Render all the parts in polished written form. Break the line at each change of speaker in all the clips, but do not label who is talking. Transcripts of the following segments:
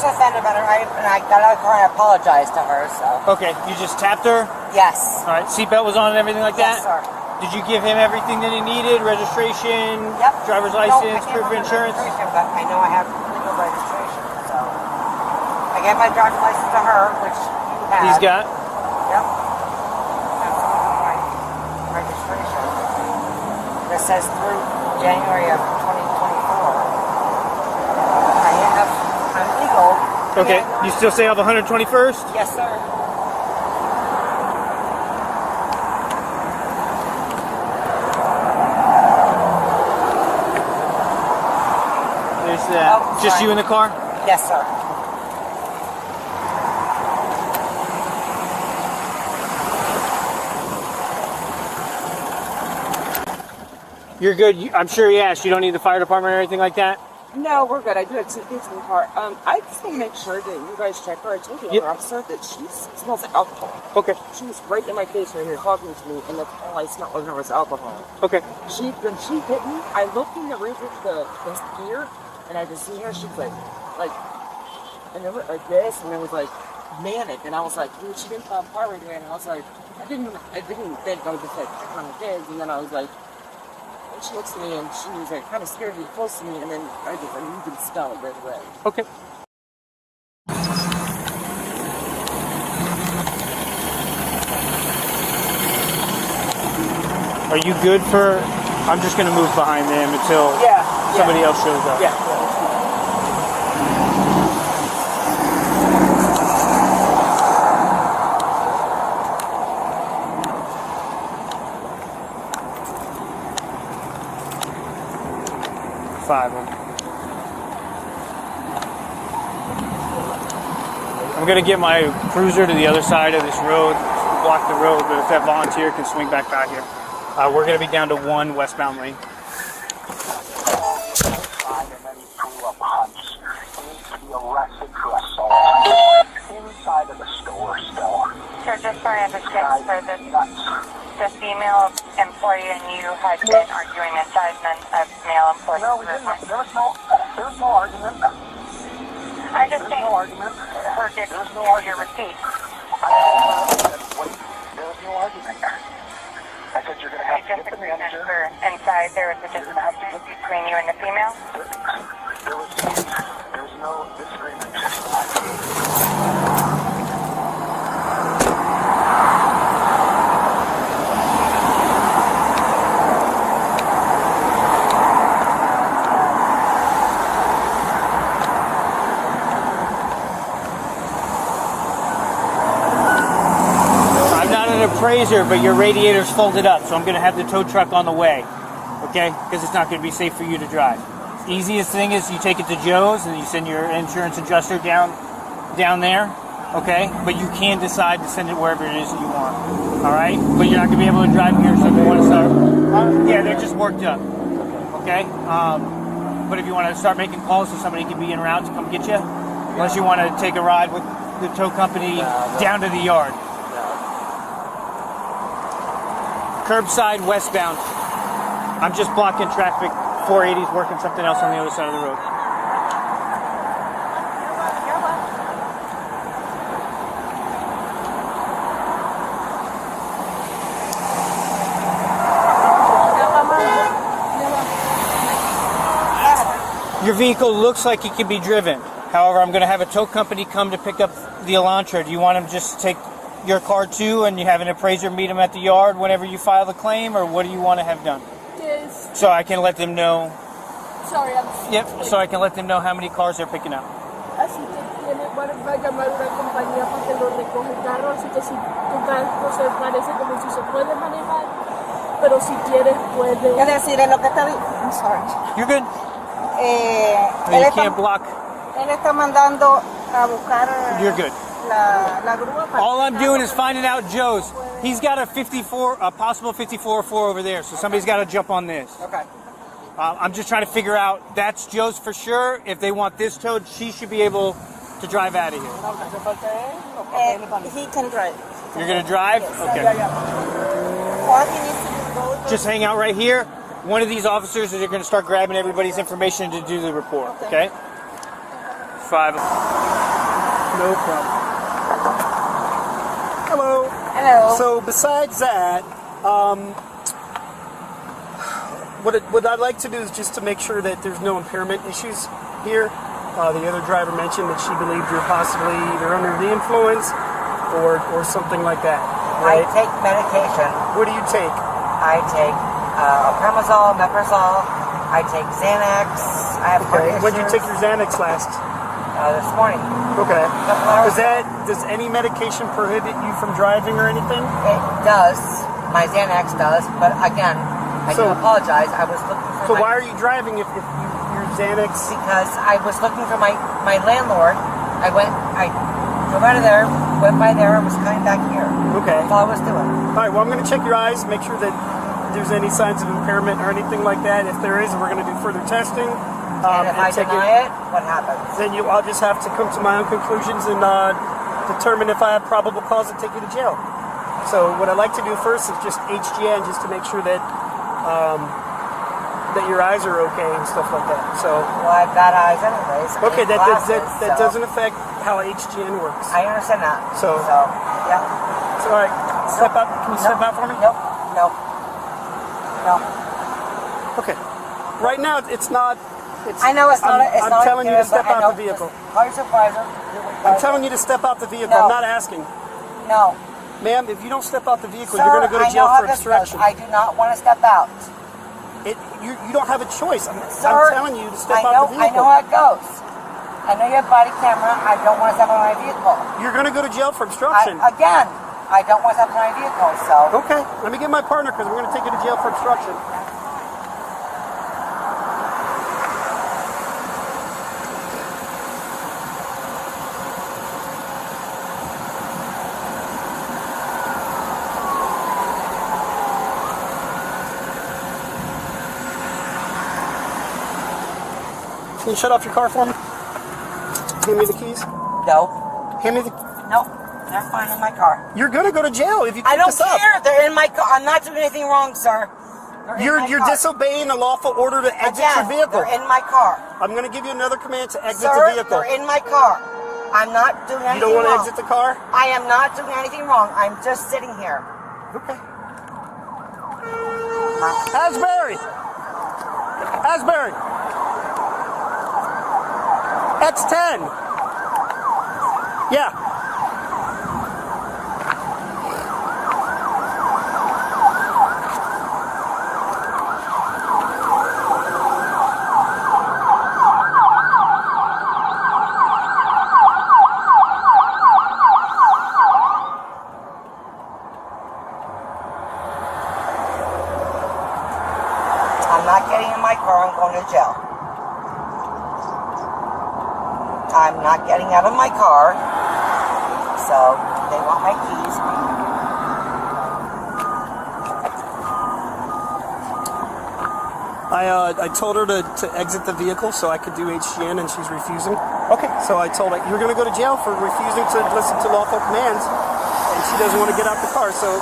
offended about her, and I got out of the car and I apologized to her, so.
Okay, you just tapped her?
Yes.
All right, seatbelt was on and everything like that?
Yes, sir.
Did you give him everything that he needed? Registration?
Yep.
Driver's license? Proof of insurance?
But I know I have legal registration, so. I gave my driver's license to her, which you have.
He's got?
Yep. That's my registration. That says through January of 2024. I'm legal.
Okay, you still stay off 121st?
Yes, sir.
There's that.
Oh,
just you in the car?
Yes, sir.
You're good. I'm sure he asked. You don't need the fire department or anything like that?
No, we're good. I do have 2 things in the car. I just want to make sure that you guys check her. I told the other officer that she smells like alcohol.
Okay.
She was right in my face right here talking to me, and that's all I smelled was alcohol.
Okay.
When she hit me, I looked in the roof of the gear, and I just see her. She was like, and it went like this, and it was like manic, and I was like, dude, she didn't file a car right away, and I was like, I didn't think I was just like checking on the kids, and then I was like. And she looks at me and she was like kind of scared to be close to me, and then I just you can smell it right away.
Okay. Are you good for? I'm just gonna move behind them until somebody else shows up.
Yeah.
5 of them. I'm gonna get my cruiser to the other side of this road, block the road, but if that volunteer can swing back by here. We're gonna be down to 1 westbound lane.
Inside of the store still.
Sir, just so I understand, sir, the female employee and you had been arguing inside, and then a male employee.
No, we didn't. There was no argument.
I just think
no argument.
her did your receipt.
There was no argument. I said you're going to have to get the manager.
Inside, there was a disagreement between you and the female?
There was no disagreement.
Appraiser, but your radiator's folded up, so I'm going to have the tow truck on the way, okay? Because it's not going to be safe for you to drive. Easiest thing is you take it to Joe's and you send your insurance adjuster down there, okay? But you can decide to send it wherever it is that you want, all right? But you're not going to be able to drive here, so if you want to start, yeah, they're just worked up, okay? But if you want to start making calls so somebody can be en route to come get you, unless you want to take a ride with the tow company down to the yard. Curbside westbound. I'm just blocking traffic. 480's working something else on the other side of the road. Your vehicle looks like it can be driven. However, I'm going to have a tow company come to pick up the Elantra. Do you want them just to take your car too, and you have an appraiser meet them at the yard whenever you file the claim, or what do you want to have done?
Yes.
So I can let them know.
Sorry,
Yep. So I can let them know how many cars they're picking up.
Así que tiene, va a llamar una compañía para que lo recoja el carro, así que si tu carro se parece como si se puede manejar, pero si quieres puede.
Es decir, en lo que está. I'm sorry.
You're good.
Él
can't block.
Él está mandando a buscar.
You're good.
La grúa para.
All I'm doing is finding out Joe's. He's got a possible 5404 over there, so somebody's got to jump on this.
Okay.
I'm just trying to figure out, that's Joe's for sure. If they want this towed, she should be able to drive out of here.
He can drive.
You're going to drive? Okay.
All he needs to do is go.
Just hang out right here. One of these officers is going to start grabbing everybody's information to do the report, okay? 5.
No problem. Hello.
Hello.
So besides that, what I'd like to do is just to make sure that there's no impairment issues here. The other driver mentioned that she believed you're possibly either under the influence or something like that. Right?
I take medication.
What do you take?
I take omeprazole, meprazole. I take Xanax. I have heart issues.
When did you take your Xanax last?
This morning.
Okay.
Couple hours
Does any medication prohibit you from driving or anything?
It does. My Xanax does. But again, I do apologize. I was looking for.
So why are you driving if your Xanax?
Because I was looking for my landlord. I drove out of there, went by there, and was coming back here.
Okay.
That's all I was doing.
All right. Well, I'm going to check your eyes, make sure that there's any signs of impairment or anything like that. If there is, we're going to do further testing.
And if I deny it, what happens?
Then I'll just have to come to my own conclusions and determine if I have probable cause to take you to jail. So what I'd like to do first is just HGN, just to make sure that that your eyes are okay and stuff like that. So.
Well, I've got eyes anyways.
Okay, that
so.
doesn't affect how HGN works.
I understand that.
So
yeah.
It's all right. Step out. Can you step out for me?
Nope. No.
Okay. Right now, it's not.
I know it's not.
I'm telling you to step out the vehicle.
Call your supervisor.
I'm telling you to step out the vehicle.
No.
I'm not asking.
No.
Ma'am, if you don't step out the vehicle,
Sir,
you're going to go to jail for obstruction.
I do not want to step out.
You don't have a choice. I'm telling you to step out the vehicle.
I know how it goes. I know you have body camera. I don't want to step on my vehicle.
You're going to go to jail for obstruction.
Again, I don't want to step on my vehicle, so.
Okay, let me get my partner because we're going to take you to jail for obstruction. Can you shut off your car for me? Hand me the keys.
No.
Hand me the.
No, they're fine in my car.
You're gonna go to jail if you keep
I don't
this up.
care. They're in my car. I'm not doing anything wrong, sir.
You're disobeying a lawful order to exit your vehicle.
They're in my car.
I'm gonna give you another command to exit
Sir,
the vehicle.
they're in my car. I'm not doing anything wrong.
You don't want to exit the car?
I am not doing anything wrong. I'm just sitting here.
Okay. Asbury. X10. Yeah.
I'm not getting in my car. I'm going to jail. I'm not getting out of my car. So they want my keys.
I told her to exit the vehicle so I could do HGN, and she's refusing. Okay, so I told her, you're going to go to jail for refusing to listen to lawful commands, and she doesn't want to get out the car, so...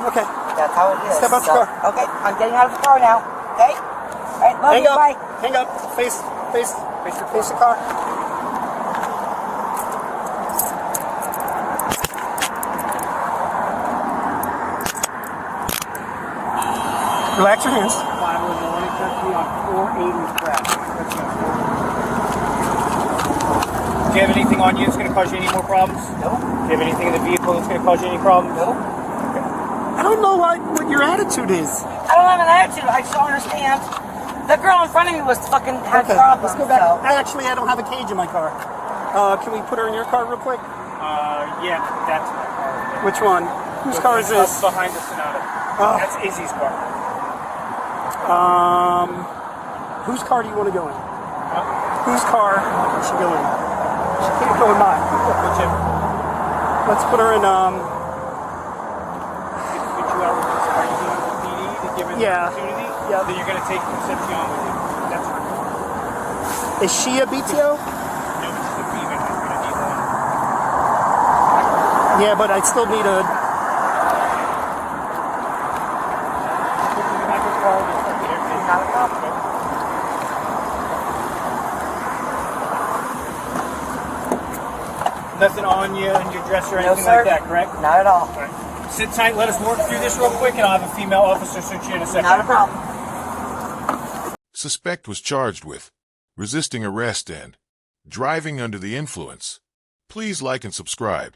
Okay.
That's how it is.
Step out the car.
Okay, I'm getting out of the car now. Okay? All right, love you, bye.
Hang up. Face the car. Relax your hands.
511 country on 480 crash. Do you have anything on you that's going to cause you any more problems?
No.
Do you have anything in the vehicle that's going to cause you any problems?
No.
Okay.
I don't know what your attitude is.
I don't have an attitude. I just don't understand. The girl in front of me was fucking had problems.
Let's go back.
So.
Actually, I don't have a cage in my car. Can we put her in your car real quick?
Yeah, that's my car.
Which one? Whose car is this?
Behind the Sonata. That's Izzy's car.
Whose car do you want to go in? Whose car should she go in? She can't go in mine.
Whichever.
Let's put her in,
Are you doing the PD to give her the opportunity?
Yeah.
Then you're going to take Concepcion with you. That's right.
Is she a BTO?
No, it's the female. You're going to need one.
Yeah, but I still need a...
Nothing on you and your dress or
No,
anything
sir.
like that, correct?
Not at all.
All right. Sit tight. Let us work through this real quick, and I'll have a female officer search you in a second.
Not a problem.
Suspect was charged with resisting arrest and driving under the influence. Please like and subscribe.